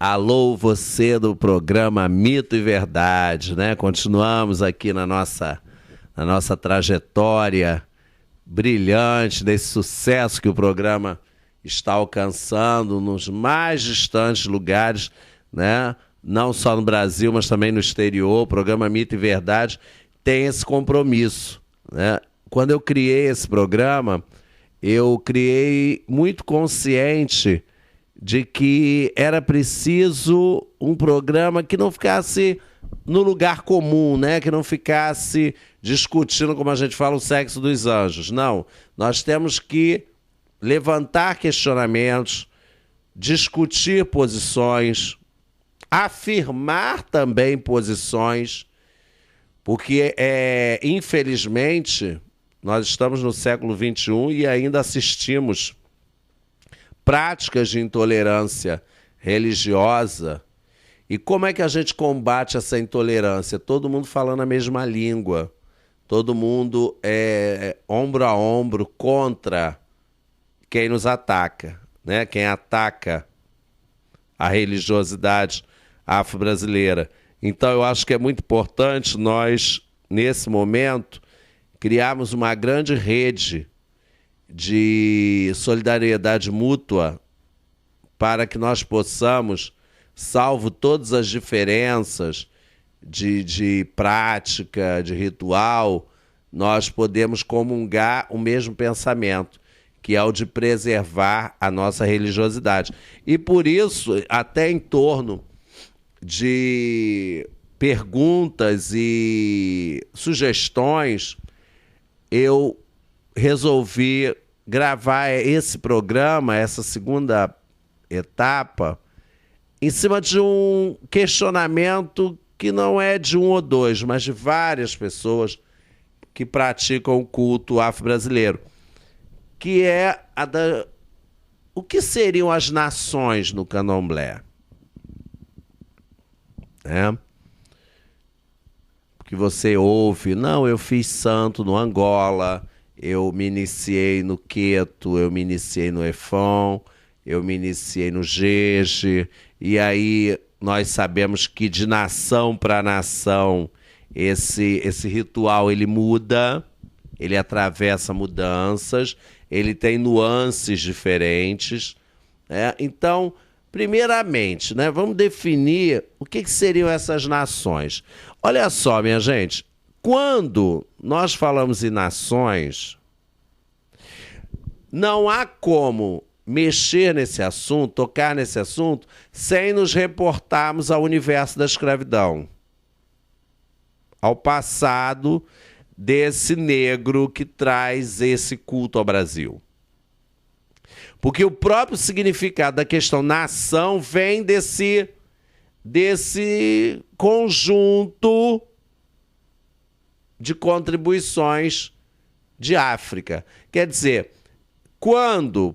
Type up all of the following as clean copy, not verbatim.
Alô, você do programa Mito e Verdade, né? Continuamos aqui na nossa trajetória brilhante desse sucesso que o programa está alcançando nos mais distantes lugares, né? Não só no Brasil, mas também no exterior. O programa Mito e Verdade tem esse compromisso, né? Quando eu criei esse programa, eu criei muito consciente de que era preciso um programa que não ficasse no lugar comum, né? Que não ficasse discutindo, como a gente fala, o sexo dos anjos. Não, nós temos que levantar questionamentos, discutir posições, afirmar também posições, porque, infelizmente, nós estamos no século XXI e ainda assistimos práticas de intolerância religiosa. E como é que a gente combate essa intolerância? Todo mundo falando a mesma língua, todo mundo ombro a ombro contra quem nos ataca, né? Quem ataca a religiosidade afro-brasileira. Então eu acho que é muito importante nós, nesse momento, criarmos uma grande rede de solidariedade mútua para que nós possamos, salvo todas as diferenças de prática, de ritual, nós podemos comungar o mesmo pensamento, que é o de preservar a nossa religiosidade. E por isso, até em torno de perguntas e sugestões, eu resolvi gravar esse programa, essa segunda etapa, em cima de um questionamento que não é de um ou dois, mas de várias pessoas que praticam o culto afro-brasileiro, que é o que seriam as nações no candomblé? Porque você ouve, não, eu fiz santo no Angola, eu me iniciei no Queto, eu me iniciei no Efon, eu me iniciei no Jeje, e aí nós sabemos que de nação para nação esse ritual ele muda, ele atravessa mudanças, ele tem nuances diferentes, né? Então, primeiramente, né, vamos definir o que seriam essas nações. Olha só, minha gente, quando nós falamos em nações, não há como mexer nesse assunto, tocar nesse assunto, sem nos reportarmos ao universo da escravidão, ao passado desse negro que traz esse culto ao Brasil. Porque o próprio significado da questão nação vem desse conjunto de contribuições de África. Quer dizer, quando,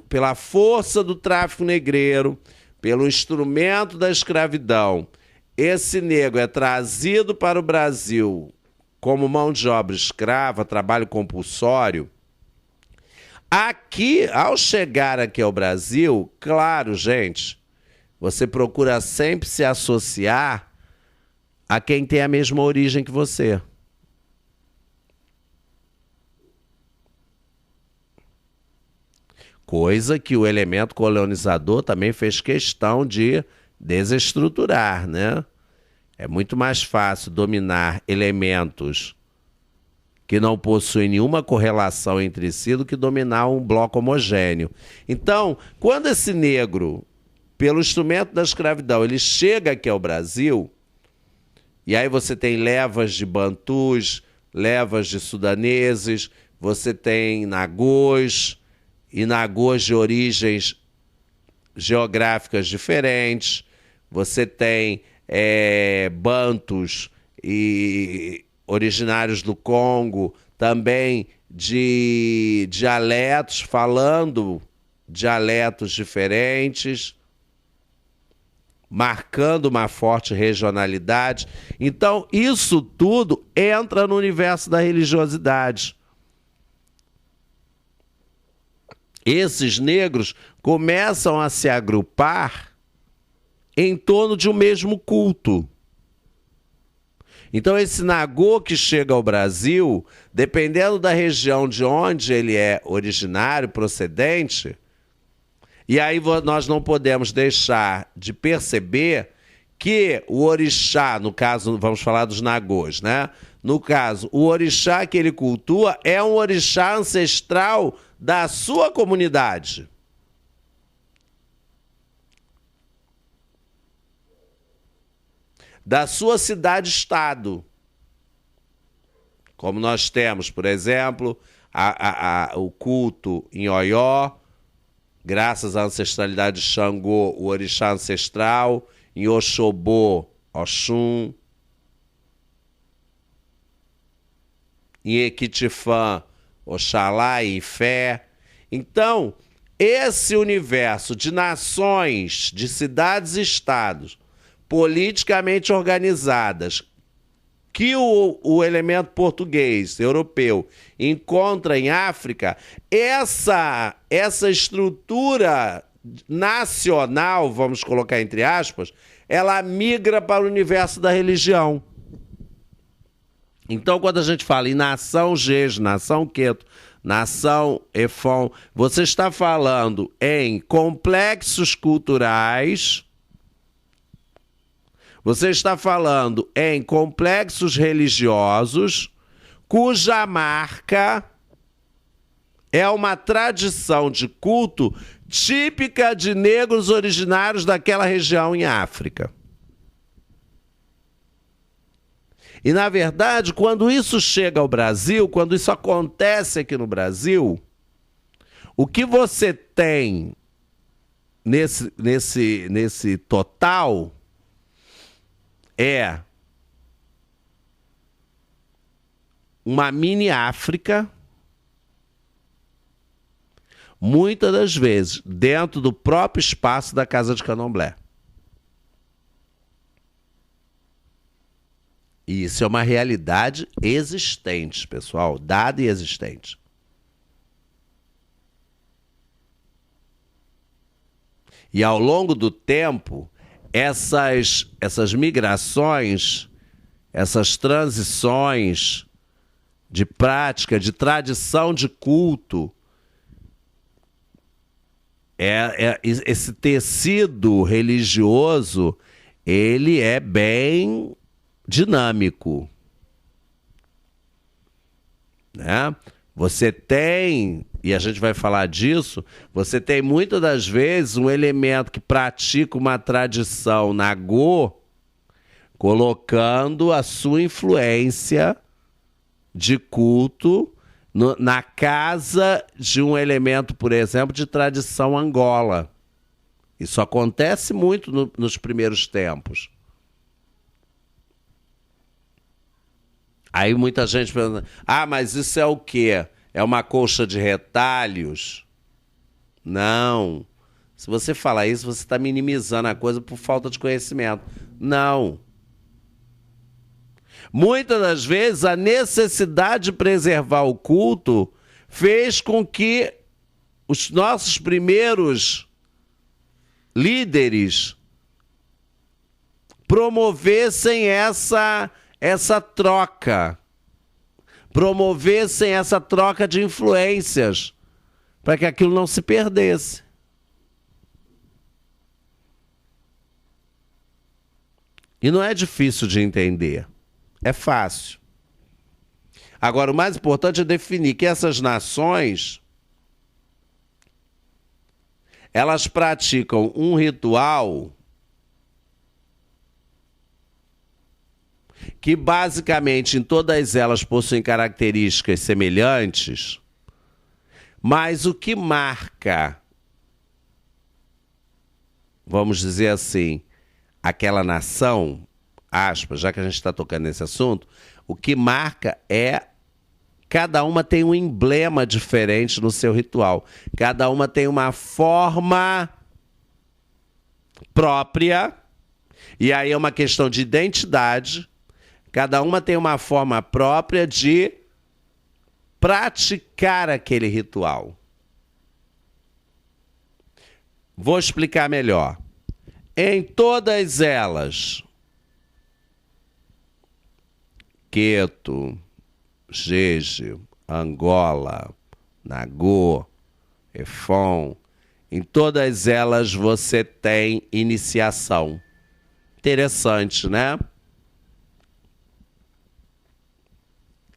pela força do tráfico negreiro, pelo instrumento da escravidão, esse negro é trazido para o Brasil como mão de obra escrava, trabalho compulsório, aqui, ao chegar aqui ao Brasil, claro, gente, você procura sempre se associar a quem tem a mesma origem que você. Coisa que o elemento colonizador também fez questão de desestruturar, né? É muito mais fácil dominar elementos que não possuem nenhuma correlação entre si do que dominar um bloco homogêneo. Então, quando esse negro, pelo instrumento da escravidão, ele chega aqui ao Brasil, e aí você tem levas de bantus, levas de sudaneses, você tem nagôs, e nagôs de origens geográficas diferentes, você tem bantus e originários do Congo, também de dialetos, falando dialetos diferentes, marcando uma forte regionalidade. Então, isso tudo entra no universo da religiosidade. Esses negros começam a se agrupar em torno de um mesmo culto. Então esse nagô que chega ao Brasil, dependendo da região de onde ele é originário, procedente, e aí nós não podemos deixar de perceber que o orixá, no caso, vamos falar dos nagôs, né? No caso, o orixá que ele cultua é um orixá ancestral da sua comunidade. Da sua cidade-estado. Como nós temos, por exemplo, o culto em Oió, graças à ancestralidade de Xangô, o orixá ancestral, em Oxobô, Oxum, em Equitifã, Oxalá e Ifé. Então, esse universo de nações, de cidades e estados, politicamente organizadas, que o elemento português, europeu, encontra em África, essa estrutura nacional, vamos colocar entre aspas, ela migra para o universo da religião. Então, quando a gente fala em nação Jeje, nação Queto, nação Efon, você está falando em complexos culturais. Você está falando em complexos religiosos cuja marca é uma tradição de culto típica de negros originários daquela região em África. E, na verdade, quando isso chega ao Brasil, quando isso acontece aqui no Brasil, o que você tem nesse total é uma mini África, muitas das vezes dentro do próprio espaço da Casa de Candomblé. E isso é uma realidade existente, pessoal, dada e existente. E ao longo do tempo, essas migrações, essas transições de prática, de tradição de culto, esse tecido religioso, ele é bem dinâmico, né? Você tem, e a gente vai falar disso, você tem muitas das vezes um elemento que pratica uma tradição nagô, colocando a sua influência de culto na casa de um elemento, por exemplo, de tradição Angola. Isso acontece muito nos primeiros tempos. Aí muita gente pergunta, mas isso é o quê? É uma colcha de retalhos? Não. Se você falar isso, você está minimizando a coisa por falta de conhecimento. Não. Muitas das vezes, a necessidade de preservar o culto fez com que os nossos primeiros líderes promovessem essa troca, promovessem essa troca de influências, para que aquilo não se perdesse. E não é difícil de entender, é fácil. Agora, o mais importante é definir que essas nações, elas praticam um ritual que basicamente em todas elas possuem características semelhantes, mas o que marca, vamos dizer assim, aquela nação, aspas, já que a gente está tocando nesse assunto, o que marca é cada uma tem um emblema diferente no seu ritual, cada uma tem uma forma própria, e aí é uma questão de identidade. Cada uma tem uma forma própria de praticar aquele ritual. Vou explicar melhor. Em todas elas, Queto, Jeje, Angola, Nagô, Efon, em todas elas você tem iniciação. Interessante, né?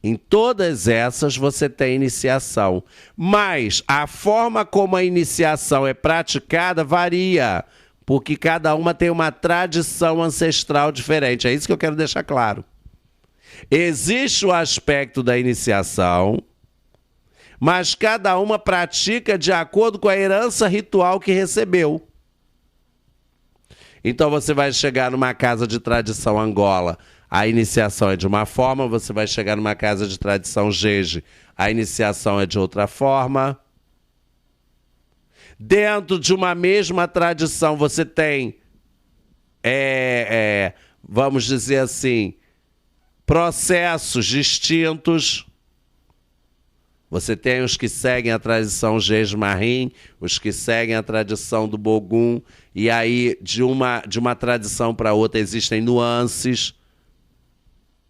Em todas essas você tem iniciação. Mas a forma como a iniciação é praticada varia, porque cada uma tem uma tradição ancestral diferente. É isso que eu quero deixar claro. Existe o aspecto da iniciação, mas cada uma pratica de acordo com a herança ritual que recebeu. Então você vai chegar numa casa de tradição Angola, a iniciação é de uma forma, você vai chegar numa casa de tradição Jeje, a iniciação é de outra forma. Dentro de uma mesma tradição você tem, vamos dizer assim, processos distintos. Você tem os que seguem a tradição Jeje-Marim, os que seguem a tradição do Bogum, e aí de uma tradição para outra existem nuances,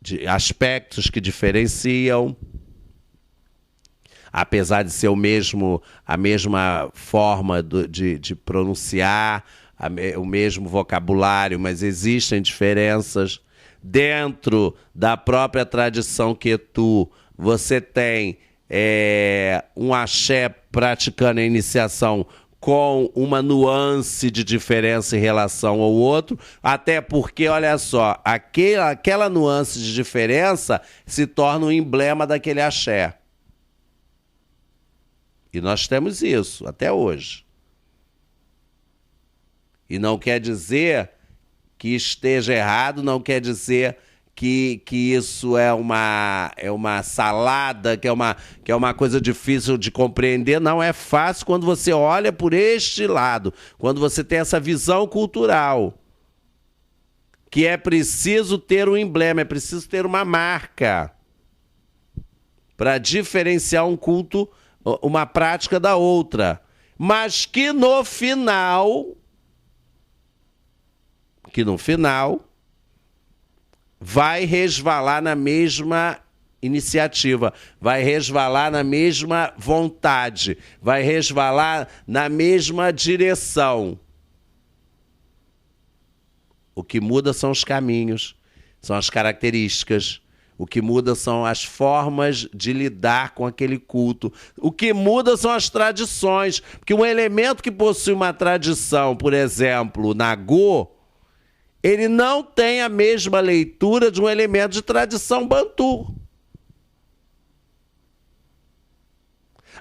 de aspectos que diferenciam, apesar de ser a mesma forma de pronunciar, o mesmo vocabulário, mas existem diferenças. Dentro da própria tradição Quetu, você tem um axé praticando a iniciação com uma nuance de diferença em relação ao outro, até porque, olha só, aquela nuance de diferença se torna um emblema daquele axé. E nós temos isso até hoje. E não quer dizer que esteja errado, não quer dizer que isso é uma salada, que é uma coisa difícil de compreender. Não é fácil quando você olha por este lado, quando você tem essa visão cultural, que é preciso ter um emblema, é preciso ter uma marca para diferenciar um culto, uma prática da outra, mas que no final vai resvalar na mesma iniciativa, vai resvalar na mesma vontade, vai resvalar na mesma direção. O que muda são os caminhos, são as características. O que muda são as formas de lidar com aquele culto. O que muda são as tradições. Porque um elemento que possui uma tradição, por exemplo, o Nagô, ele não tem a mesma leitura de um elemento de tradição bantu.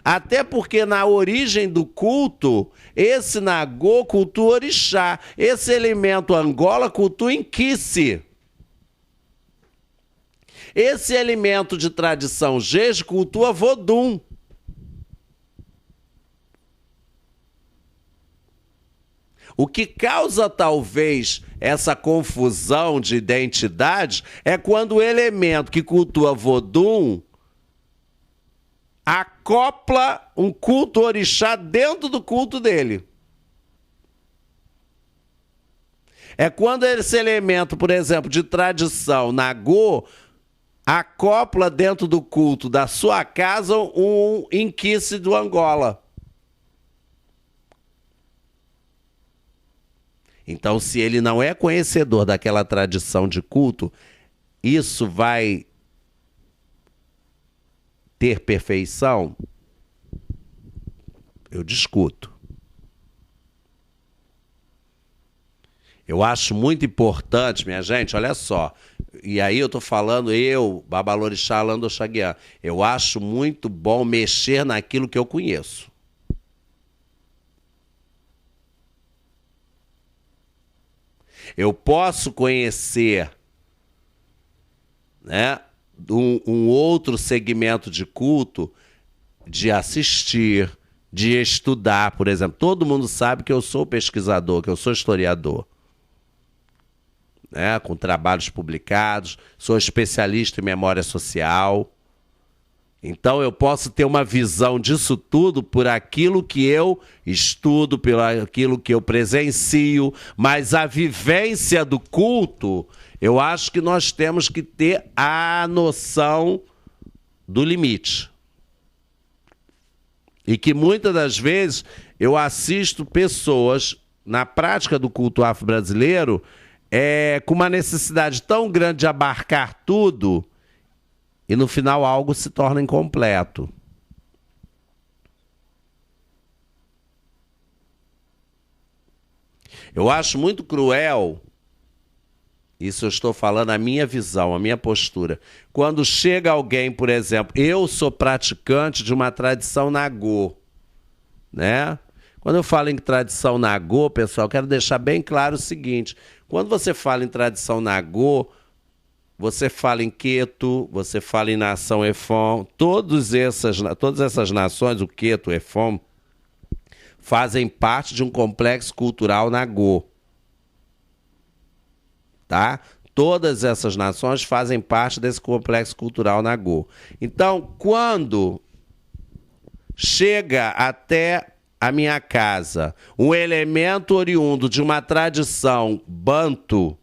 Até porque na origem do culto, esse Nagô cultua orixá, esse elemento Angola cultua Inquice. Esse elemento de tradição Jeje cultua Vodum. O que causa talvez essa confusão de identidades é quando o elemento que cultua Vodum acopla um culto orixá dentro do culto dele. É quando esse elemento, por exemplo, de tradição Nagô, acopla dentro do culto da sua casa um Inquice do Angola. Então, se ele não é conhecedor daquela tradição de culto, isso vai ter perfeição? Eu discuto. Eu acho muito importante, minha gente, olha só, e aí eu estou falando, Babalorixá, Lando Oxaguian, eu acho muito bom mexer naquilo que eu conheço. Eu posso conhecer, né, um outro segmento de culto, de assistir, de estudar, por exemplo. Todo mundo sabe que eu sou pesquisador, que eu sou historiador, né, com trabalhos publicados, sou especialista em memória social. Então eu posso ter uma visão disso tudo por aquilo que eu estudo, por aquilo que eu presencio, mas a vivência do culto, eu acho que nós temos que ter a noção do limite. E que muitas das vezes eu assisto pessoas na prática do culto afro-brasileiro com uma necessidade tão grande de abarcar tudo e no final algo se torna incompleto. Eu acho muito cruel, isso eu estou falando a minha visão, a minha postura. Quando chega alguém, por exemplo, eu sou praticante de uma tradição nagô, né? Quando eu falo em tradição nagô, pessoal, quero deixar bem claro o seguinte, quando você fala em tradição nagô, você fala em Queto, você fala em nação Efon, todas essas nações, o Queto, o Efon, fazem parte de um complexo cultural nagô. Tá? Todas essas nações fazem parte desse complexo cultural nagô. Então, quando chega até a minha casa um elemento oriundo de uma tradição banto,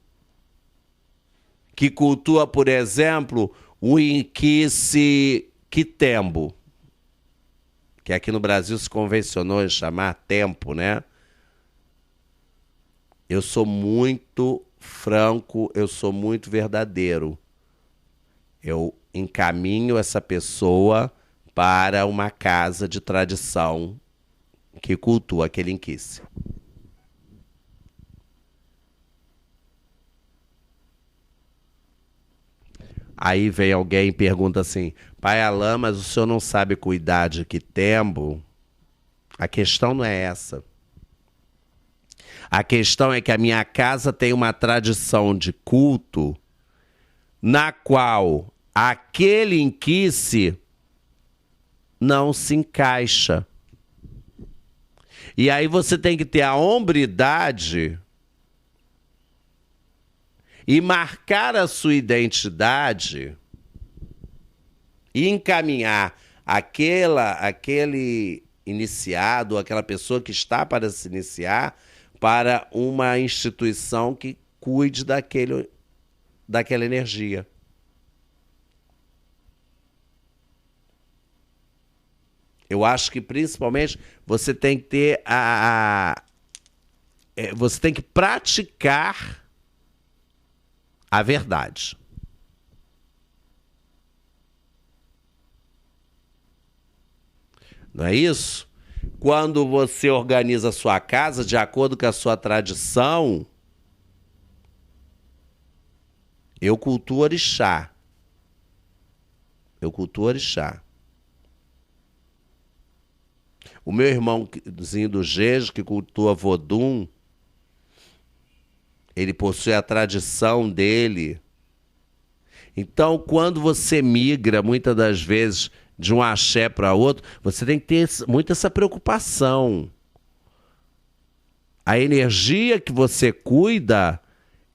que cultua, por exemplo, o Inquice Quitembo, que aqui no Brasil se convencionou em chamar tempo, né? Eu sou muito franco, eu sou muito verdadeiro. Eu encaminho essa pessoa para uma casa de tradição que cultua aquele Inquice. Aí vem alguém e pergunta assim, Pai Alain, mas o senhor não sabe cuidar de Quitembo? A questão não é essa. A questão é que a minha casa tem uma tradição de culto na qual aquele Inquice não se encaixa. E aí você tem que ter a hombridade e marcar a sua identidade e encaminhar aquele iniciado, aquela pessoa que está para se iniciar, para uma instituição que cuide daquela energia. Eu acho que principalmente você tem que ter você tem que praticar a verdade. Não é isso? Quando você organiza a sua casa de acordo com a sua tradição, eu cultuo orixá. Eu cultuo orixá. O meu irmãozinho do Jeje, que cultua Vodum, ele possui a tradição dele. Então, quando você migra, muitas das vezes, de um axé para outro, você tem que ter muito essa preocupação. A energia que você cuida,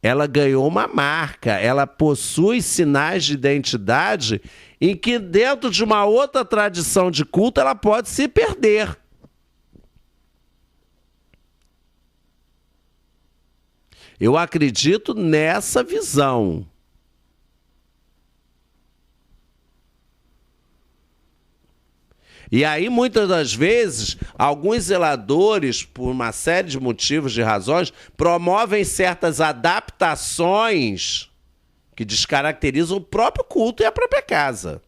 ela ganhou uma marca, ela possui sinais de identidade em que dentro de uma outra tradição de culto ela pode se perder. Eu acredito nessa visão. E aí, muitas das vezes, alguns zeladores, por uma série de motivos, de razões, promovem certas adaptações que descaracterizam o próprio culto e a própria casa.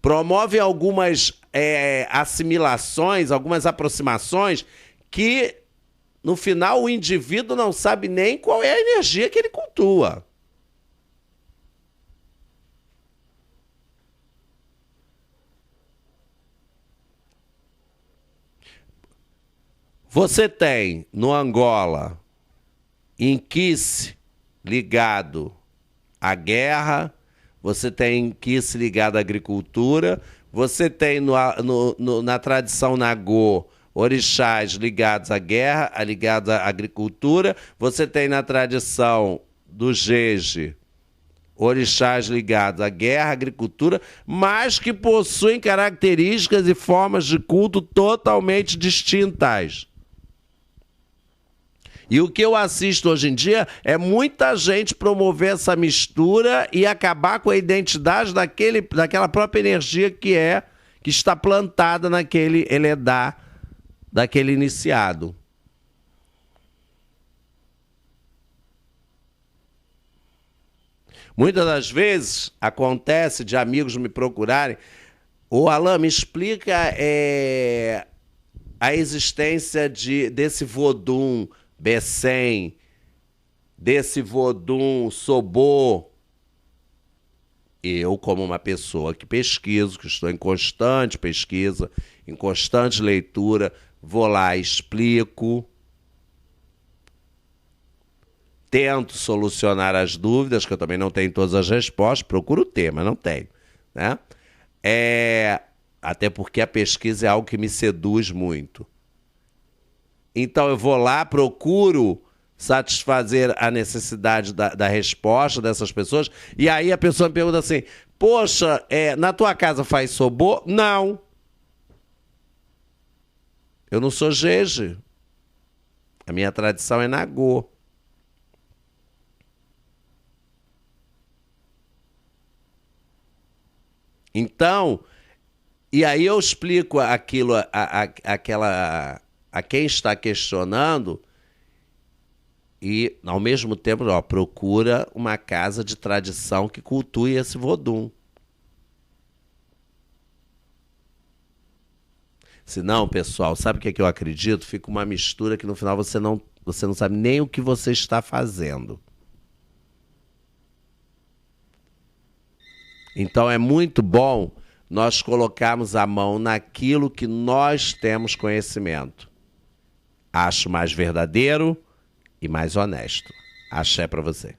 Promovem algumas assimilações, algumas aproximações que, no final, o indivíduo não sabe nem qual é a energia que ele cultua. Você tem, no Angola, Inquice ligado à guerra, você tem Inquice ligado à agricultura, você tem na tradição nagô, orixás ligados à guerra, ligados à agricultura, você tem na tradição do Jeje, orixás ligados à guerra, à agricultura, mas que possuem características e formas de culto totalmente distintas. E o que eu assisto hoje em dia é muita gente promover essa mistura e acabar com a identidade daquela própria energia que está plantada naquele Eledá, daquele iniciado. Muitas das vezes acontece de amigos me procurarem: ô Alain, me explica a existência desse Vodum Bessem, desse Vodum Sobô. Eu, como uma pessoa que pesquiso, que estou em constante pesquisa, em constante leitura, vou lá, explico, tento solucionar as dúvidas, que eu também não tenho todas as respostas, procuro ter, mas não tenho, né? Até porque a pesquisa é algo que me seduz muito. Então eu vou lá, procuro satisfazer a necessidade da resposta dessas pessoas, e aí a pessoa me pergunta assim: poxa, na tua casa faz sobô? Não. Eu não sou jeje. A minha tradição é nagô. Então, e aí eu explico aquilo a quem está questionando e, ao mesmo tempo, procura uma casa de tradição que cultue esse Vodum. Senão, pessoal, sabe o que é que eu acredito? Fica uma mistura que no final você não sabe nem o que você está fazendo. Então é muito bom nós colocarmos a mão naquilo que nós temos conhecimento. Acho mais verdadeiro e mais honesto. Axé para você.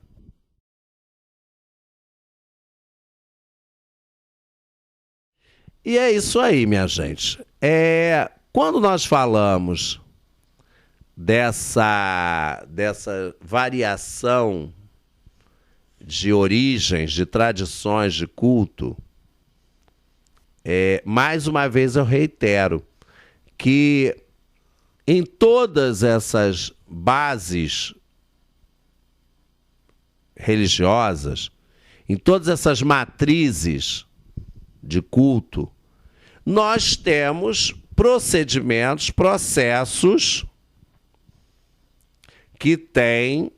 E é isso aí, minha gente. Quando nós falamos dessa variação de origens, de tradições, de culto, mais uma vez eu reitero que em todas essas bases religiosas, em todas essas matrizes de culto, nós temos procedimentos, processos que têm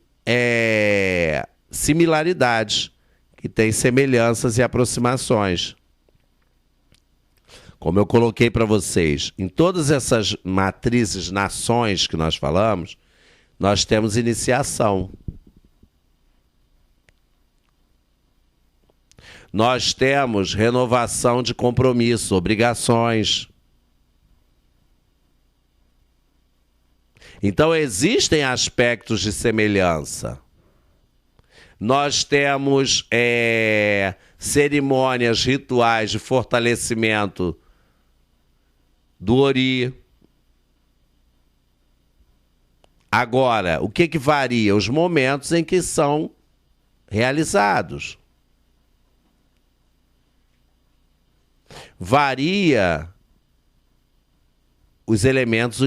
similaridades, que têm semelhanças e aproximações. Como eu coloquei para vocês, em todas essas matrizes, nações que nós falamos, nós temos iniciação. Nós temos renovação de compromisso, obrigações. Então, existem aspectos de semelhança. Nós temos cerimônias, rituais de fortalecimento do Ori. Agora, o que varia? Os momentos em que são realizados. Varia os elementos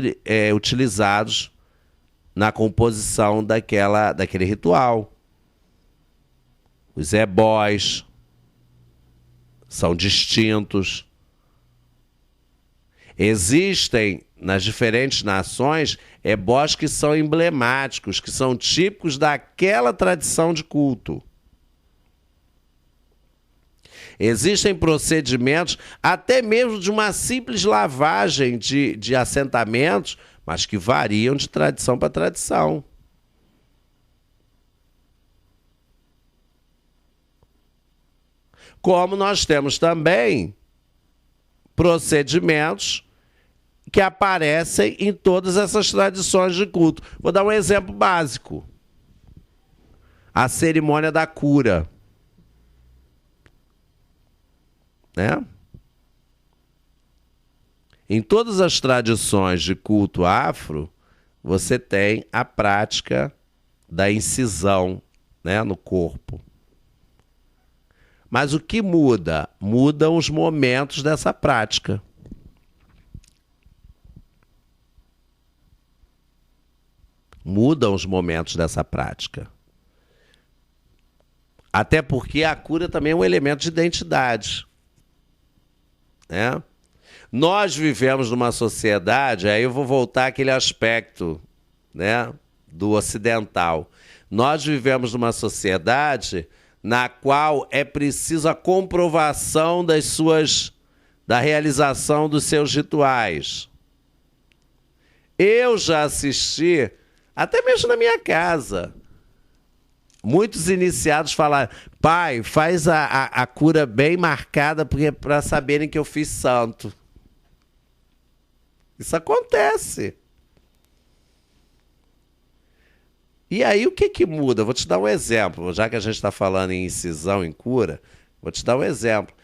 utilizados na composição daquele ritual. Os ebós são distintos. Existem, nas diferentes nações, ebós que são emblemáticos, que são típicos daquela tradição de culto. Existem procedimentos, até mesmo de uma simples lavagem de assentamentos, mas que variam de tradição para tradição. Como nós temos também procedimentos que aparecem em todas essas tradições de culto. Vou dar um exemplo básico. A cerimônia da cura. Né? Em todas as tradições de culto afro, você tem a prática da incisão, né, no corpo. Mas o que muda? Mudam os momentos dessa prática. Mudam os momentos dessa prática. Até porque a cura também é um elemento de identidade, né? Nós vivemos numa sociedade, aí eu vou voltar àquele aspecto, né, do ocidental. Nós vivemos numa sociedade na qual é preciso a comprovação da realização dos seus rituais. Eu já assisti, até mesmo na minha casa, muitos iniciados falaram: pai, faz a cura bem marcada para saberem que eu fiz santo. Isso acontece. E aí o que muda? Vou te dar um exemplo, já que a gente está falando em incisão, em cura, vou te dar um exemplo.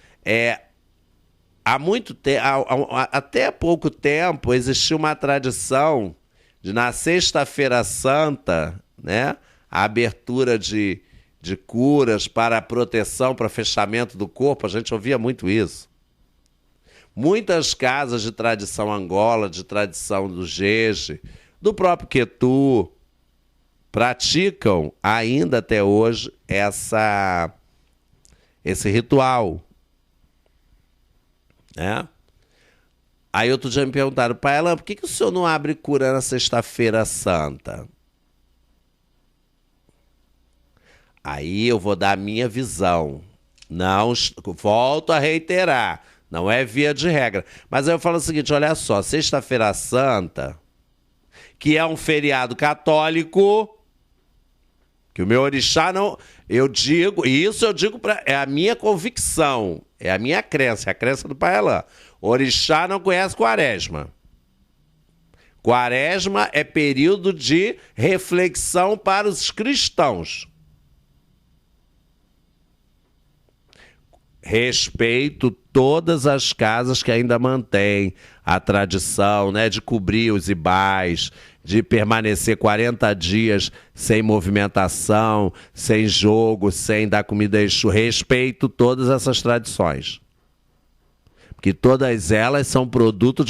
Há muito tempo, até pouco tempo, existia uma tradição de, na Sexta-feira Santa, né, a abertura de curas para a proteção, para fechamento do corpo. A gente ouvia muito isso. Muitas casas de tradição Angola, de tradição do Jeje, do próprio Quetu, praticam ainda até hoje esse ritual, né? Aí outro dia me perguntaram: pai Alain, por que o senhor não abre cura na Sexta-feira Santa? Aí eu vou dar a minha visão. Não, volto a reiterar, não é via de regra. Mas aí eu falo o seguinte: olha só, Sexta-feira Santa, que é um feriado católico, que o meu orixá não... Eu digo é a minha convicção, é a minha crença, é a crença do pai Alain. O orixá não conhece quaresma. Quaresma é período de reflexão para os cristãos. Respeito todas as casas que ainda mantêm a tradição, né, de cobrir os ibais, de permanecer 40 dias sem movimentação, sem jogo, sem dar comida a Exu. Respeito todas essas tradições. Porque todas elas são produto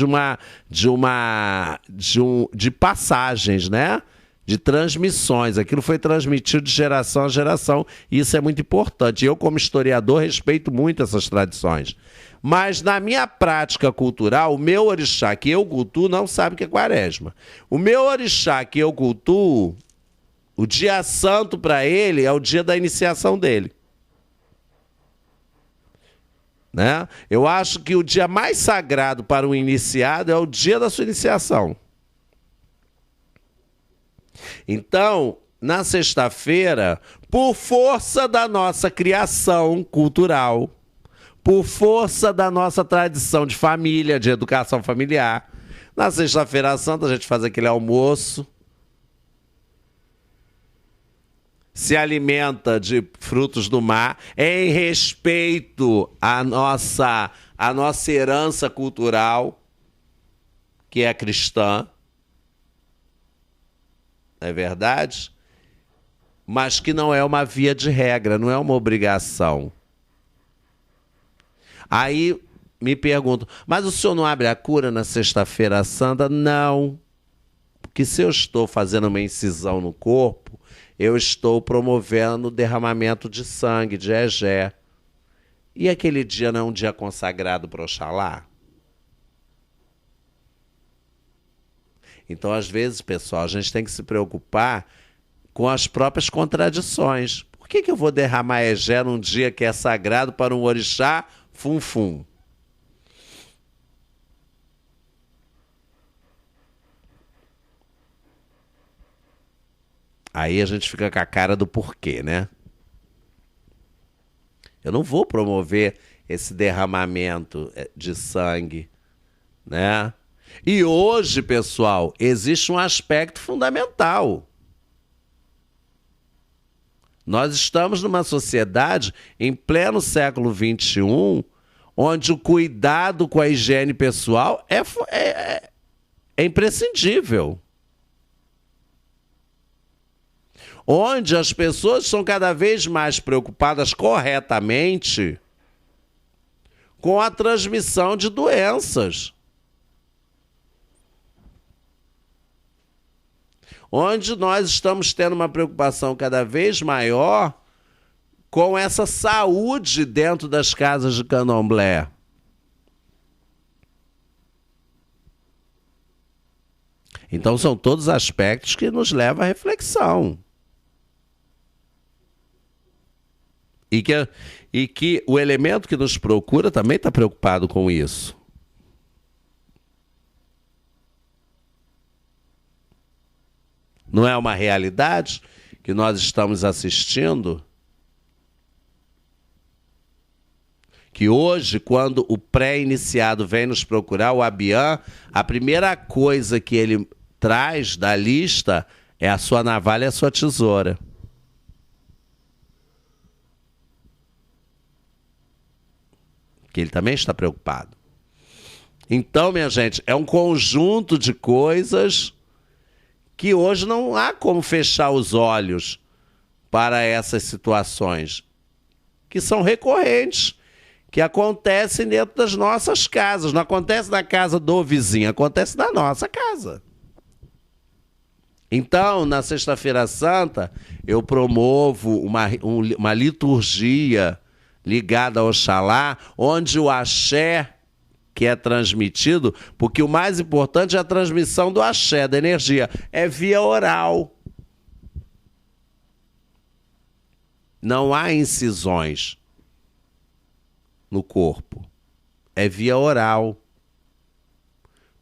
de passagens, né? De transmissões. Aquilo foi transmitido de geração a geração, e isso é muito importante. Eu, como historiador, respeito muito essas tradições. Mas na minha prática cultural, o meu orixá que eu cultuo não sabe o que é quaresma. O meu orixá que eu cultuo, o dia santo para ele é o dia da iniciação dele. Né? Eu acho que o dia mais sagrado para um iniciado é o dia da sua iniciação. Então, na sexta-feira, por força da nossa criação cultural, por força da nossa tradição de família, de educação familiar, na Sexta-feira Santa a gente faz aquele almoço, se alimenta de frutos do mar, em respeito à nossa herança cultural, que é cristã, não é verdade? Mas que não é uma via de regra, não é uma obrigação. Aí me perguntam: mas o senhor não abre a cura na Sexta-feira Santa? Não. Porque se eu estou fazendo uma incisão no corpo, eu estou promovendo o derramamento de sangue, de egé. E aquele dia não é um dia consagrado para Oxalá? Então, às vezes, pessoal, a gente tem que se preocupar com as próprias contradições. Por que eu vou derramar egé num dia que é sagrado para um orixá fum-fum? Aí a gente fica com a cara do porquê, né? Eu não vou promover esse derramamento de sangue, né? E hoje, pessoal, existe um aspecto fundamental. Nós estamos numa sociedade, em pleno século XXI, onde o cuidado com a higiene pessoal é imprescindível. onde as pessoas estão cada vez mais preocupadas corretamente com a transmissão de doenças. Onde nós estamos tendo uma preocupação cada vez maior com essa saúde dentro das casas de candomblé. Então são todos aspectos que nos levam à reflexão. E que o elemento que nos procura também está preocupado com isso. Não é uma realidade que nós estamos assistindo? Que hoje, quando o pré-iniciado vem nos procurar, o Abian, a primeira coisa que ele traz da lista é a sua navalha e a sua tesoura. Que ele também está preocupado. Então, minha gente, é um conjunto de coisas que hoje não há como fechar os olhos para essas situações, que são recorrentes, que acontecem dentro das nossas casas. Não acontece na casa do vizinho, acontece na nossa casa. Então, na Sexta-feira Santa, eu promovo uma liturgia ligada ao Oxalá, onde o axé que é transmitido, porque o mais importante é a transmissão do axé, da energia, é via oral. Não há incisões no corpo, é via oral.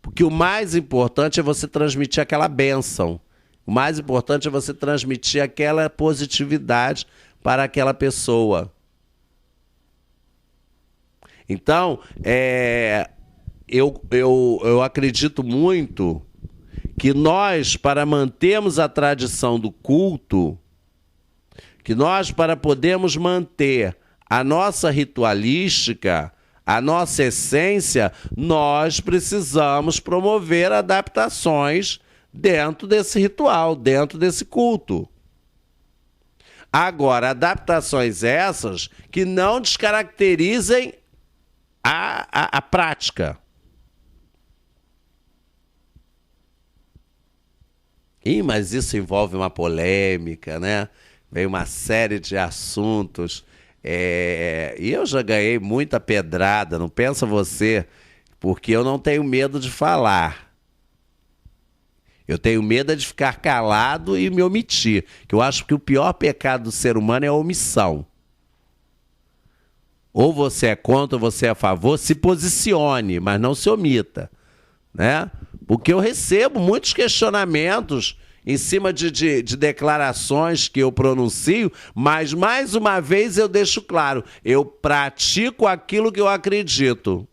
Porque o mais importante é você transmitir aquela bênção. O mais importante é você transmitir aquela positividade para aquela pessoa. Então, eu acredito muito que nós, para mantermos a tradição do culto, que nós, para podermos manter a nossa ritualística, a nossa essência, nós precisamos promover adaptações dentro desse ritual, dentro desse culto. Agora, adaptações essas que não descaracterizem a prática. Mas isso envolve uma polêmica, né? Vem uma série de assuntos. E eu já ganhei muita pedrada, não pensa você, porque eu não tenho medo de falar. Eu tenho medo de ficar calado e me omitir. Que eu acho que o pior pecado do ser humano é a omissão. Ou você é contra ou você é a favor, se posicione, mas não se omita, né? Porque eu recebo muitos questionamentos em cima de declarações que eu pronuncio, mas mais uma vez eu deixo claro, eu pratico aquilo que eu acredito.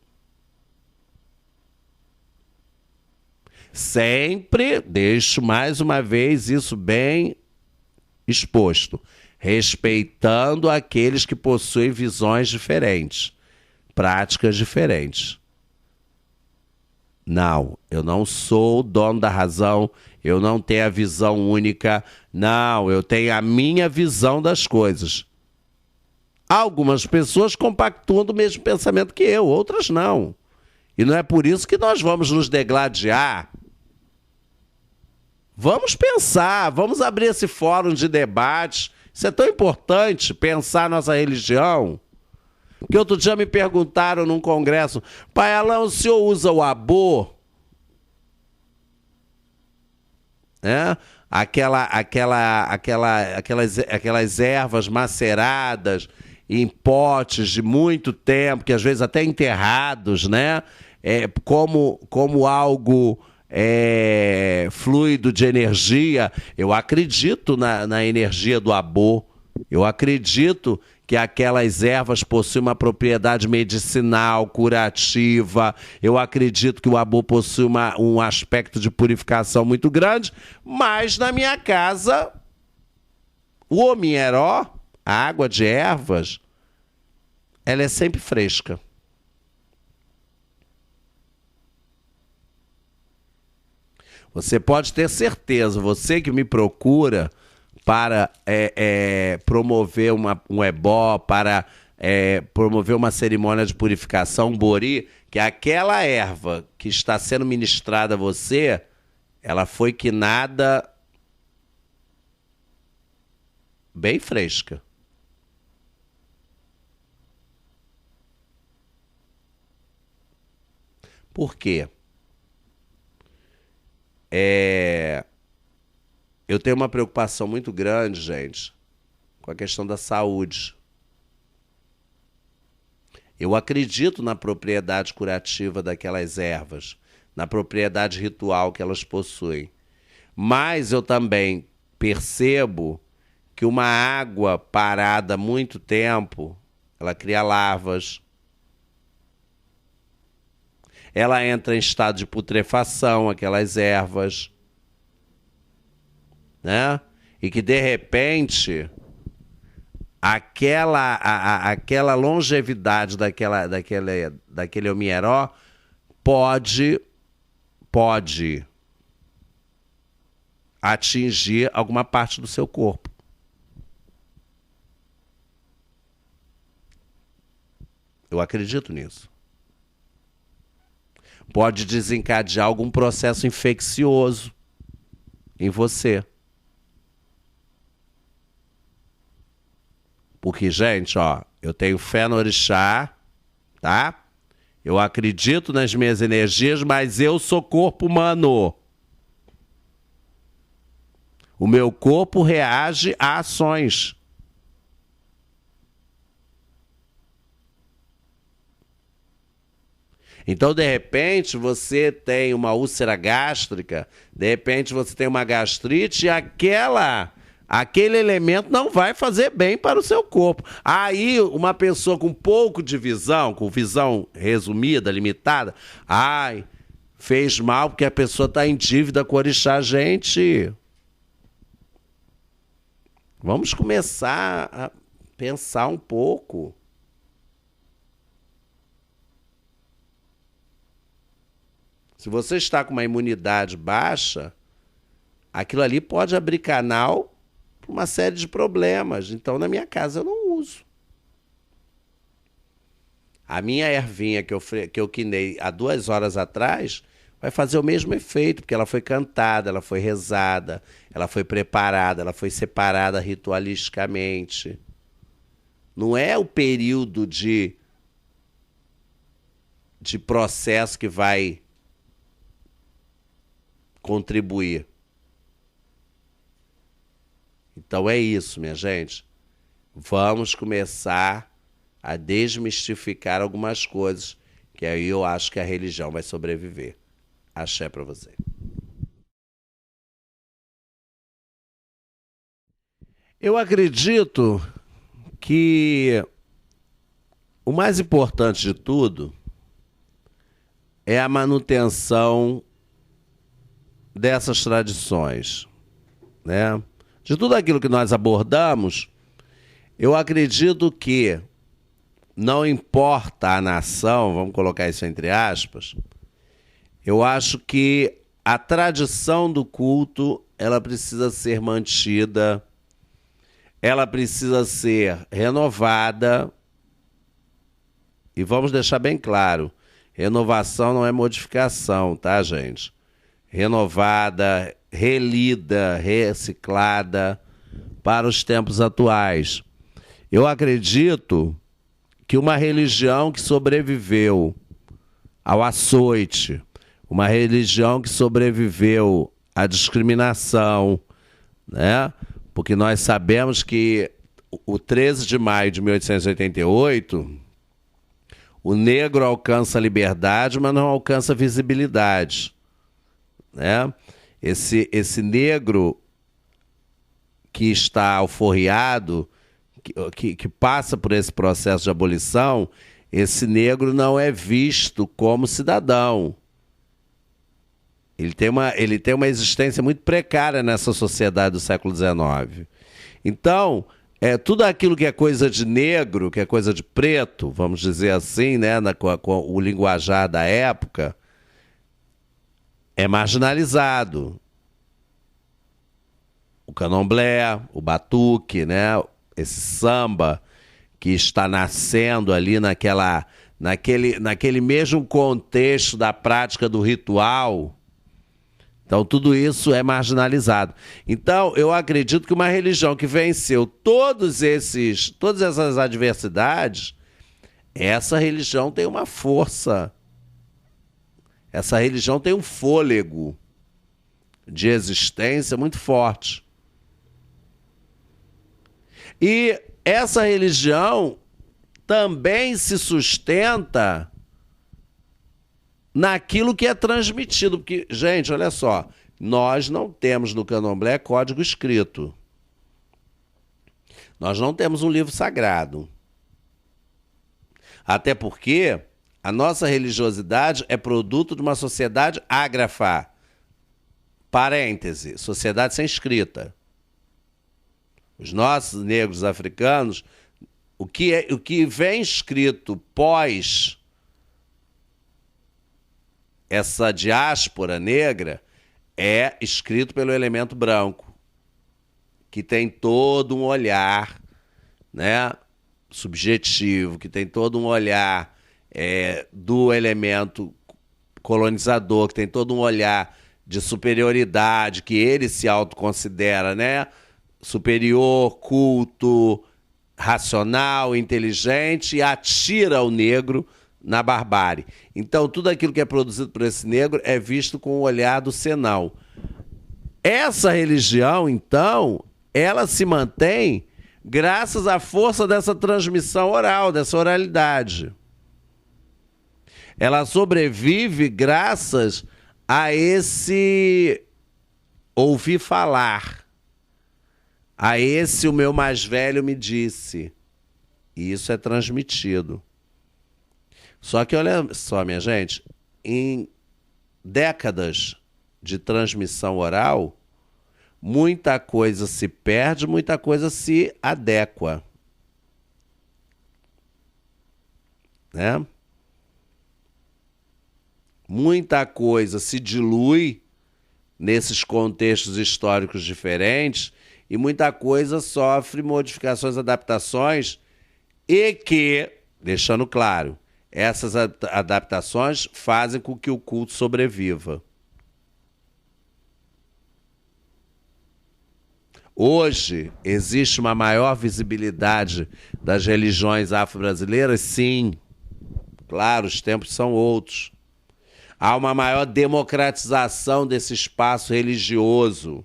Sempre deixo mais uma vez isso bem exposto, respeitando aqueles que possuem visões diferentes, práticas diferentes. Não, eu não sou o dono da razão, eu não tenho a visão única, não, eu tenho a minha visão das coisas. Algumas pessoas compactuam do mesmo pensamento que eu, outras não. E não é por isso que nós vamos nos degladiar. Vamos pensar, vamos abrir esse fórum de debate. Isso é tão importante, pensar nossa religião. Porque outro dia me perguntaram num congresso, Pai Alain, o senhor usa o abô? Aquelas ervas maceradas em potes de muito tempo, que às vezes até enterrados, né? Como algo fluido de energia. Eu acredito na energia do abô. Eu acredito que aquelas ervas possuem uma propriedade medicinal, curativa. Eu acredito que o abô possui um aspecto de purificação muito grande, mas na minha casa, o omieró, a água de ervas, ela é sempre fresca. Você pode ter certeza, você que me procura, para promover um ebó, para promover uma cerimônia de purificação, um bori, que aquela erva que está sendo ministrada a você, ela foi quinada bem fresca. Por quê? Eu tenho uma preocupação muito grande, gente, com a questão da saúde. Eu acredito na propriedade curativa daquelas ervas, na propriedade ritual que elas possuem. Mas eu também percebo que uma água parada há muito tempo, ela cria larvas, ela entra em estado de putrefação, aquelas ervas, né? E que, de repente, aquela longevidade daquele omieró pode atingir alguma parte do seu corpo. Eu acredito nisso. Pode desencadear algum processo infeccioso em você. Porque, gente, ó, eu tenho fé no orixá, tá? Eu acredito nas minhas energias, mas eu sou corpo humano. O meu corpo reage a ações. Então, de repente, você tem uma úlcera gástrica, de repente você tem uma gastrite e aquele elemento não vai fazer bem para o seu corpo. Aí, uma pessoa com pouco de visão, com visão resumida, limitada, fez mal porque a pessoa está em dívida com o orixá. Gente, vamos começar a pensar um pouco. Se você está com uma imunidade baixa, aquilo ali pode abrir canal para uma série de problemas. Então, na minha casa, eu não uso. A minha ervinha que eu quinei há 2 horas atrás vai fazer o mesmo efeito, porque ela foi cantada, ela foi rezada, ela foi preparada, ela foi separada ritualisticamente. Não é o período de processo que vai contribuir. Então é isso, minha gente. Vamos começar a desmistificar algumas coisas, que aí eu acho que a religião vai sobreviver. Axé para você. Eu acredito que o mais importante de tudo é a manutenção dessas tradições, né? De tudo aquilo que nós abordamos, eu acredito que não importa a nação, vamos colocar isso entre aspas, eu acho que a tradição do culto, ela precisa ser mantida, ela precisa ser renovada, e vamos deixar bem claro, renovação não é modificação, tá, gente? Renovada, relida, reciclada para os tempos atuais. Eu acredito que uma religião que sobreviveu ao açoite, uma religião que sobreviveu à discriminação, né? Porque nós sabemos que o 13 de maio de 1888, o negro alcança a liberdade, mas não alcança a visibilidade, né? Esse negro que está alforriado, que passa por esse processo de abolição, esse negro não é visto como cidadão. Ele tem uma existência muito precária nessa sociedade do século XIX. Então, tudo aquilo que é coisa de negro, que é coisa de preto, vamos dizer assim, né, com o linguajar da época, é marginalizado. o candomblé, o batuque, né? Esse samba que está nascendo ali naquele mesmo contexto da prática do ritual. Então, tudo isso é marginalizado. Então, eu acredito que uma religião que venceu todas essas adversidades, essa religião tem uma força. Essa religião tem um fôlego de existência muito forte. E essa religião também se sustenta naquilo que é transmitido. Porque, gente, olha só, nós não temos no candomblé código escrito. Nós não temos um livro sagrado. Até porque a nossa religiosidade é produto de uma sociedade ágrafa. Parêntese, sociedade sem escrita. Os nossos negros africanos, o que vem escrito pós essa diáspora negra é escrito pelo elemento branco, que tem todo um olhar, né, subjetivo, que tem todo um olhar do elemento colonizador, que tem todo um olhar de superioridade, que ele se autoconsidera, né, superior, culto, racional, inteligente, e atira o negro na barbárie. Então, tudo aquilo que é produzido por esse negro é visto com o olhar do senal. Essa religião, então, ela se mantém graças à força dessa transmissão oral, dessa oralidade. Ela sobrevive graças a esse ouvir falar. A esse o meu mais velho me disse. E isso é transmitido. Só que olha só, minha gente, em décadas de transmissão oral, muita coisa se perde, muita coisa se adequa. Né? Muita coisa se dilui nesses contextos históricos diferentes e muita coisa sofre modificações, adaptações e que, deixando claro, essas adaptações fazem com que o culto sobreviva. Hoje, existe uma maior visibilidade das religiões afro-brasileiras? Sim. Claro, os tempos são outros. Há uma maior democratização desse espaço religioso.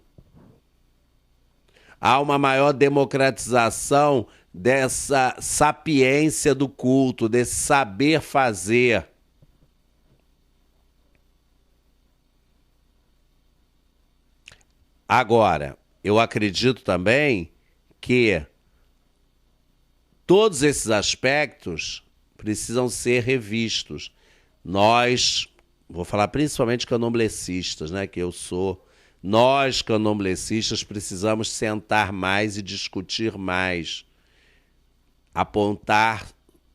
Há uma maior democratização dessa sapiência do culto, desse saber fazer. Agora, eu acredito também que todos esses aspectos precisam ser revistos. Nós, vou falar principalmente candomblecistas, né, que eu sou, nós candomblecistas precisamos sentar mais e discutir mais, apontar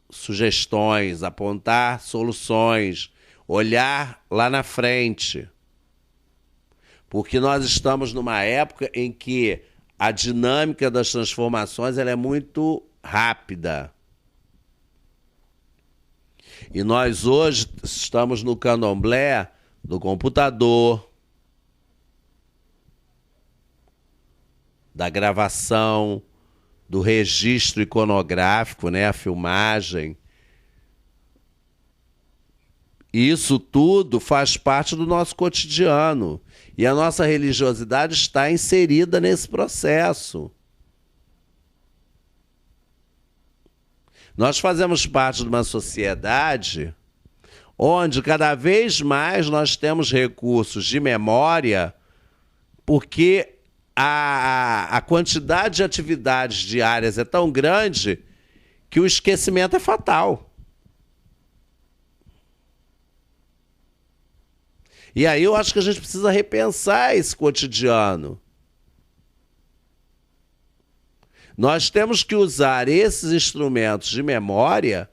sugestões, apontar soluções, olhar lá na frente. Porque nós estamos numa época em que a dinâmica das transformações ela é muito rápida. E nós hoje estamos no candomblé do computador, da gravação, do registro iconográfico, né, a filmagem. Isso tudo faz parte do nosso cotidiano. E a nossa religiosidade está inserida nesse processo. Nós fazemos parte de uma sociedade onde cada vez mais nós temos recursos de memória, porque a quantidade de atividades diárias é tão grande que o esquecimento é fatal. E aí eu acho que a gente precisa repensar esse cotidiano. Nós temos que usar esses instrumentos de memória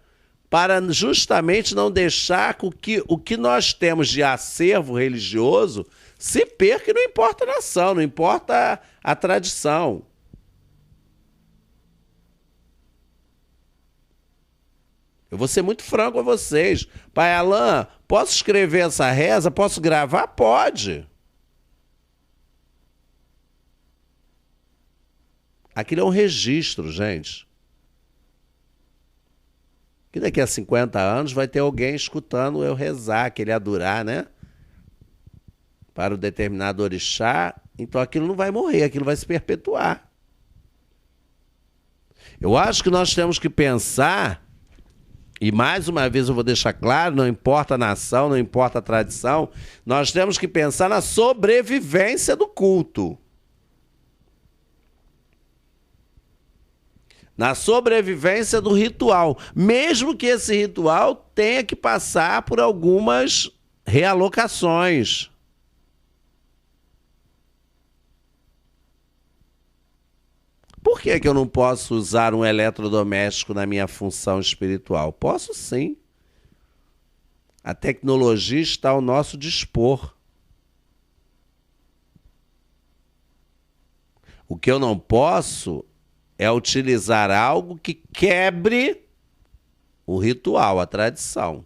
para justamente não deixar com que o que nós temos de acervo religioso se perca, e não importa a nação, não importa a tradição. Eu vou ser muito franco a vocês. Pai Alain, posso escrever essa reza? Posso gravar? Pode. Aquilo é um registro, gente. Que daqui a 50 anos vai ter alguém escutando eu rezar, aquele adorar, né? Para o determinado orixá. Então aquilo não vai morrer, aquilo vai se perpetuar. Eu acho que nós temos que pensar, e mais uma vez eu vou deixar claro, não importa a nação, não importa a tradição, nós temos que pensar na sobrevivência do culto. Na sobrevivência do ritual, mesmo que esse ritual tenha que passar por algumas realocações. Por que que eu não posso usar um eletrodoméstico na minha função espiritual? Posso sim. A tecnologia está ao nosso dispor. O que eu não posso é utilizar algo que quebre o ritual, a tradição.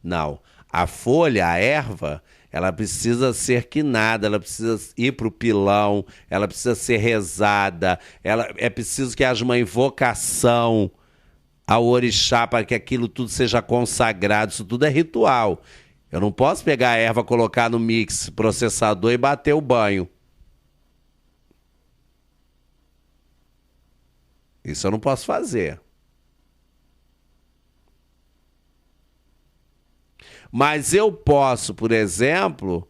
Não. A folha, a erva, ela precisa ser quinada, ela precisa ir para o pilão, ela precisa ser rezada, é preciso que haja uma invocação ao orixá para que aquilo tudo seja consagrado. Isso tudo é ritual. Eu não posso pegar a erva, colocar no mix, processador e bater o banho. Isso eu não posso fazer. Mas eu posso, por exemplo,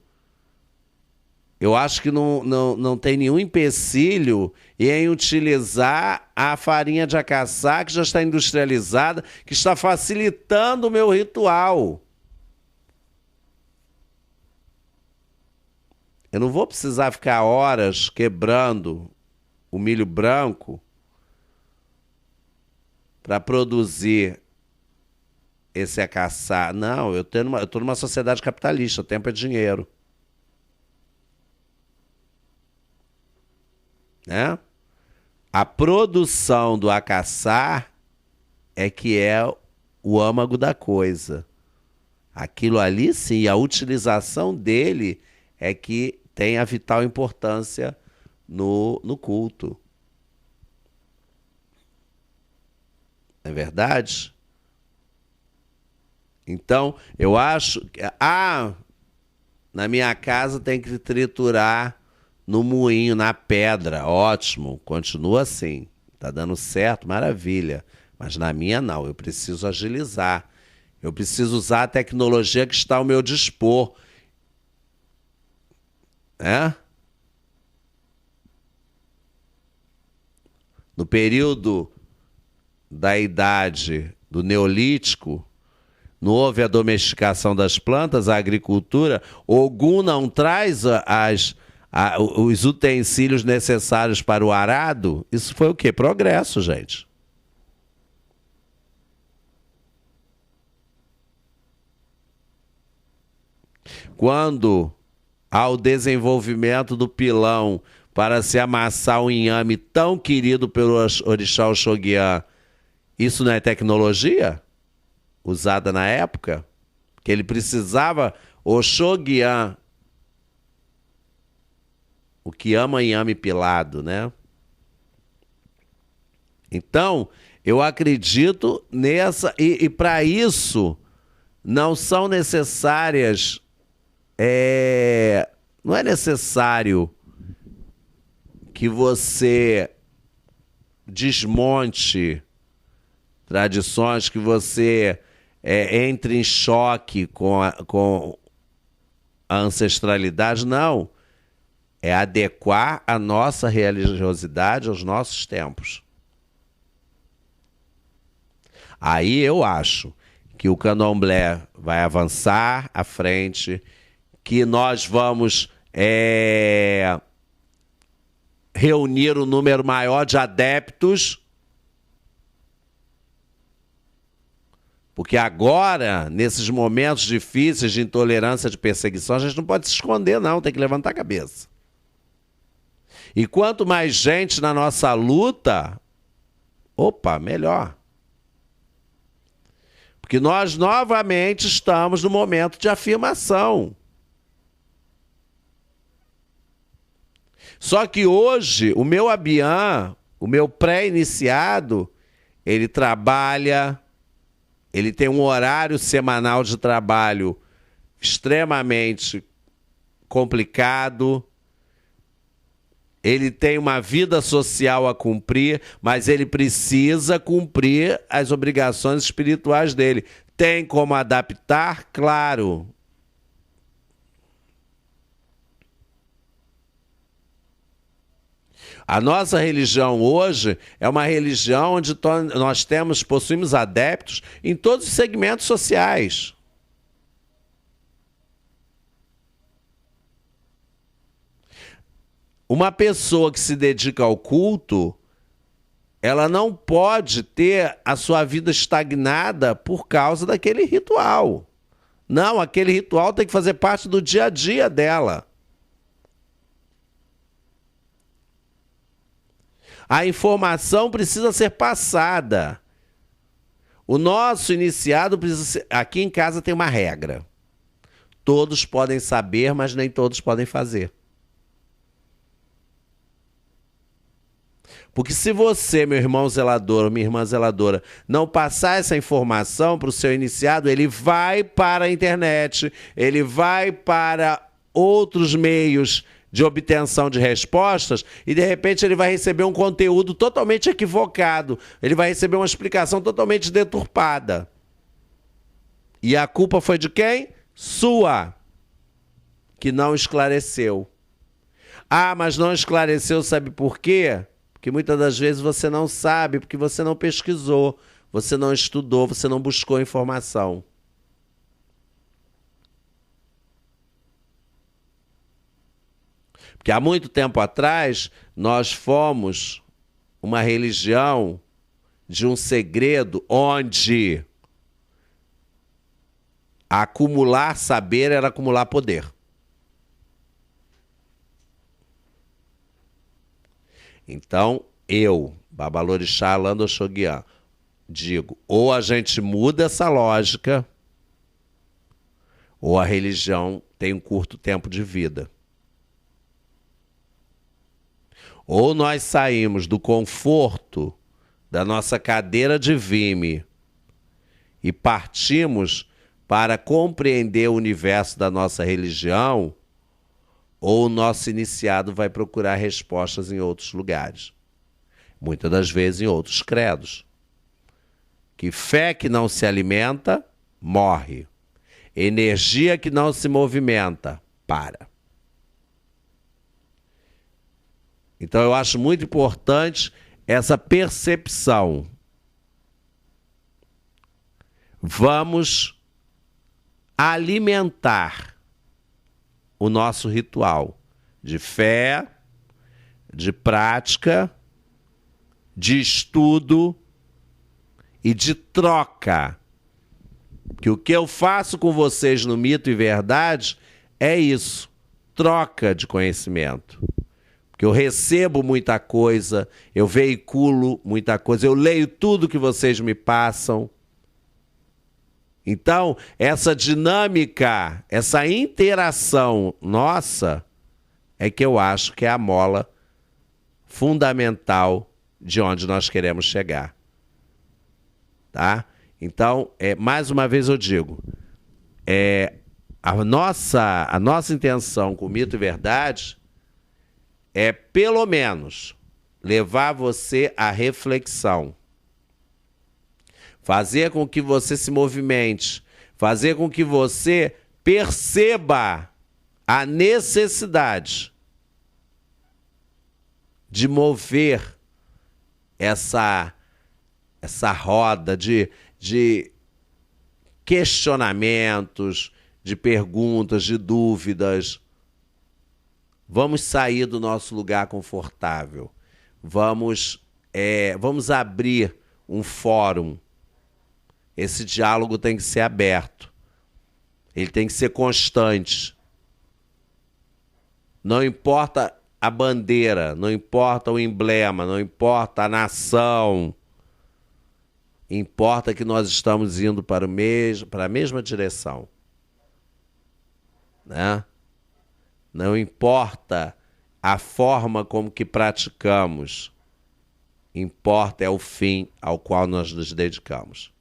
eu acho que não tem nenhum empecilho em utilizar a farinha de acaçá, que já está industrializada, que está facilitando o meu ritual. Eu não vou precisar ficar horas quebrando o milho branco para produzir esse acaçar. Não, eu estou numa sociedade capitalista, o tempo é dinheiro. Né? A produção do acaçar é que é o âmago da coisa. Aquilo ali, sim, a utilização dele é que tem a vital importância no culto. Não é verdade? Então, eu acho que... na minha casa tem que triturar no moinho, na pedra. Ótimo, continua assim. Tá dando certo, maravilha. Mas na minha não, eu preciso agilizar. Eu preciso usar a tecnologia que está ao meu dispor. No período da idade do Neolítico, não houve a domesticação das plantas, a agricultura. Ogum não traz os utensílios necessários para o arado. Isso foi o quê? Progresso, gente. Quando há o desenvolvimento do pilão para se amassar um inhame tão querido pelo orixá Oxoguian, isso não é tecnologia usada na época? Que ele precisava, Oxoguian, o que ama inhame pilado, né? Então, eu acredito nessa... E para isso, não são necessárias... não é necessário que você desmonte tradições, que você entre em choque com a ancestralidade. Não. É adequar a nossa religiosidade aos nossos tempos. Aí eu acho que o candomblé vai avançar à frente, que nós vamos reunir um número maior de adeptos, Porque agora, nesses momentos difíceis de intolerância, de perseguição, a gente não pode se esconder, não. Tem que levantar a cabeça. E quanto mais gente na nossa luta, opa, melhor. Porque nós novamente estamos no momento de afirmação. Só que hoje, o meu Abian, o meu pré-iniciado, ele trabalha, ele tem um horário semanal de trabalho extremamente complicado, ele tem uma vida social a cumprir, mas ele precisa cumprir as obrigações espirituais dele. Tem como adaptar? Claro. A nossa religião hoje é uma religião onde nós possuímos adeptos em todos os segmentos sociais. Uma pessoa que se dedica ao culto, ela não pode ter a sua vida estagnada por causa daquele ritual. Não, aquele ritual tem que fazer parte do dia a dia dela. A informação precisa ser passada. O nosso iniciado precisa ser... Aqui em casa tem uma regra. Todos podem saber, mas nem todos podem fazer. Porque se você, meu irmão zelador, minha irmã zeladora, não passar essa informação para o seu iniciado, ele vai para a internet, ele vai para outros meios de obtenção de respostas e, de repente, ele vai receber um conteúdo totalmente equivocado. Ele vai receber uma explicação totalmente deturpada. E a culpa foi de quem? Sua, que não esclareceu. Ah, mas não esclareceu, sabe por quê? Porque muitas das vezes você não sabe, porque você não pesquisou, você não estudou, você não buscou informação. Porque há muito tempo atrás, nós fomos uma religião de um segredo onde acumular saber era acumular poder. Então, eu, Babalorixá Lando Oxoguian, digo, ou a gente muda essa lógica, ou a religião tem um curto tempo de vida. Ou nós saímos do conforto da nossa cadeira de vime e partimos para compreender o universo da nossa religião, ou o nosso iniciado vai procurar respostas em outros lugares. Muitas das vezes em outros credos. Que fé que não se alimenta, morre. Energia que não se movimenta, para. Então eu acho muito importante essa percepção. Vamos alimentar o nosso ritual de fé, de prática, de estudo e de troca. Que o que eu faço com vocês no Mito e Verdade é isso, troca de conhecimento. Porque eu recebo muita coisa, eu veiculo muita coisa, eu leio tudo que vocês me passam. Então, essa dinâmica, essa interação nossa, é que eu acho que é a mola fundamental de onde nós queremos chegar. Tá? Então, mais uma vez eu digo, a nossa intenção com Mito e Verdade é, pelo menos, levar você à reflexão. Fazer com que você se movimente, fazer com que você perceba a necessidade de mover essa roda de questionamentos, de perguntas, de dúvidas. Vamos sair do nosso lugar confortável. Vamos abrir um fórum. Esse diálogo tem que ser aberto. Ele tem que ser constante. Não importa a bandeira, não importa o emblema, não importa a nação. Importa que nós estamos indo para a mesma direção. Né? Não importa a forma como que praticamos. Importa é o fim ao qual nós nos dedicamos.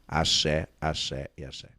Axé, axé e axé.